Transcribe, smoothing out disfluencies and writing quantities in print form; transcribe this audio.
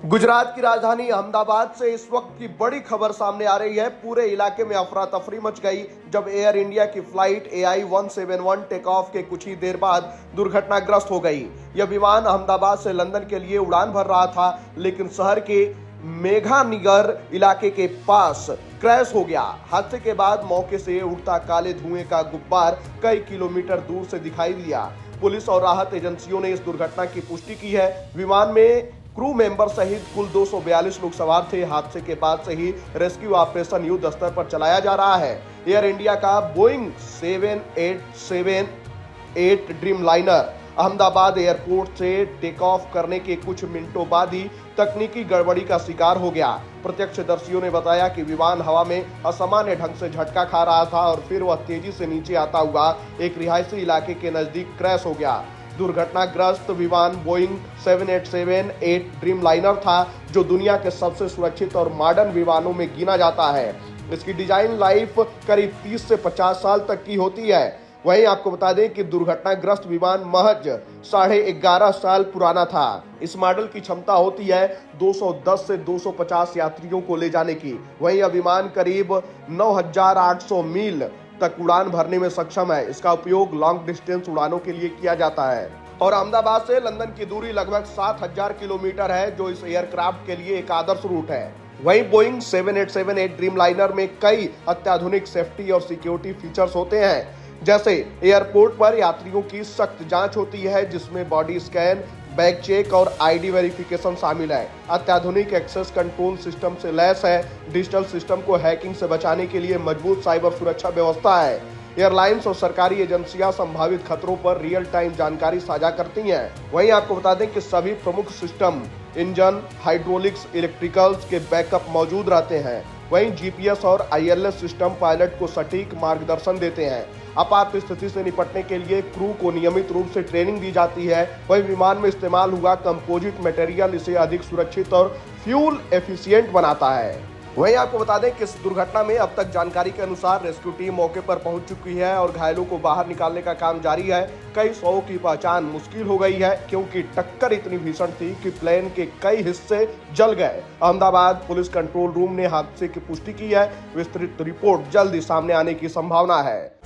गुजरात की राजधानी अहमदाबाद से इस वक्त की बड़ी खबर सामने आ रही है। पूरे इलाके में अफरा तफरी मच गई जब एयर इंडिया की फ्लाइट AI 171 टेक ऑफ के कुछ ही देर बाद दुर्घटनाग्रस्त हो गई। यह विमान अहमदाबाद से लंदन के लिए उड़ान भर रहा था, लेकिन शहर के मेघानिगर इलाके के पास क्रैश हो गया। हादसे के बाद मौके से उड़ता काले धुएं का गुब्बार कई किलोमीटर दूर से दिखाई दिया। पुलिस और राहत एजेंसियों ने इस दुर्घटना की पुष्टि की है। विमान में क्रू मेंबर सहित कुल 242 लोग सवार थे। हादसे के बाद से ही रेस्क्यू ऑपरेशन युद्ध स्तर पर चलाया जा रहा है। एयर इंडिया का Boeing 787-8 dream liner Ahmedabad airport से टेक ऑफ करने के कुछ मिनटों बाद ही तकनीकी गड़बड़ी का शिकार हो गया। प्रत्यक्षदर्शियों ने बताया कि विमान हवा में असामान्य ढंग से झटका खा रहा था और फिर वह तेजी से नीचे आता हुआ एक रिहायशी इलाके के नजदीक क्रैश हो गया। दुर्घटनाग्रस्त विमान बोइंग 787-8 ड्रीम लाइनर था, जो दुनिया के सबसे सुरक्षित और मॉडर्न विमानों में गिना जाता है। इसकी डिजाइन लाइफ करीब 30 से 50 साल तक की होती है। वहीं आपको बता दें कि दुर्घटनाग्रस्त विमान महज 11.5 साल पुराना था। इस मॉडल की क्षमता होती है 210 से 250 यात्रियों को ले जाने की। वहीं यह विमान करीब 9,800 मील तक उड़ान भरने में सक्षम है। इसका उपयोग लॉन्ग डिस्टेंस उड़ानों के लिए किया जाता है और अहमदाबाद से लंदन की दूरी लगभग 7,000 किलोमीटर है, जो इस एयरक्राफ्ट के लिए एक आदर्श रूट है। वहीं बोइंग 787-8 ड्रीम लाइनर में कई अत्याधुनिक सेफ्टी और सिक्योरिटी फीचर्स होते हैं, जैसे एयरपोर्ट पर यात्रियों की सख्त जांच होती है, जिसमें बॉडी स्कैन, बैग चेक और ID वेरिफिकेशन शामिल है। अत्याधुनिक एक्सेस कंट्रोल सिस्टम से लैस है। डिजिटल सिस्टम को हैकिंग से बचाने के लिए मजबूत साइबर सुरक्षा व्यवस्था है। एयरलाइंस और सरकारी एजेंसियां संभावित खतरों पर रियल टाइम जानकारी साझा करती हैं। वहीं आपको बता दें कि सभी प्रमुख सिस्टम, इंजन, हाइड्रोलिक्स, इलेक्ट्रिकल्स के बैकअप मौजूद रहते हैं। वहीं GPS और ILS सिस्टम पायलट को सटीक मार्गदर्शन देते हैं। आपात स्थिति से निपटने के लिए क्रू को नियमित रूप से ट्रेनिंग दी जाती है। वहीं विमान में इस्तेमाल हुआ कंपोजिट मटेरियल इसे अधिक सुरक्षित और फ्यूल एफिशिएंट बनाता है। वहीं आपको बता दें कि इस दुर्घटना में अब तक जानकारी के अनुसार रेस्क्यू टीम मौके पर पहुंच चुकी है और घायलों को बाहर निकालने का काम जारी है। कई शवों की पहचान मुश्किल हो गई है, क्योंकि टक्कर इतनी भीषण थी कि प्लेन के कई हिस्से जल गए। अहमदाबाद पुलिस कंट्रोल रूम ने हादसे की पुष्टि की है। विस्तृत रिपोर्ट जल्द ही सामने आने की संभावना है।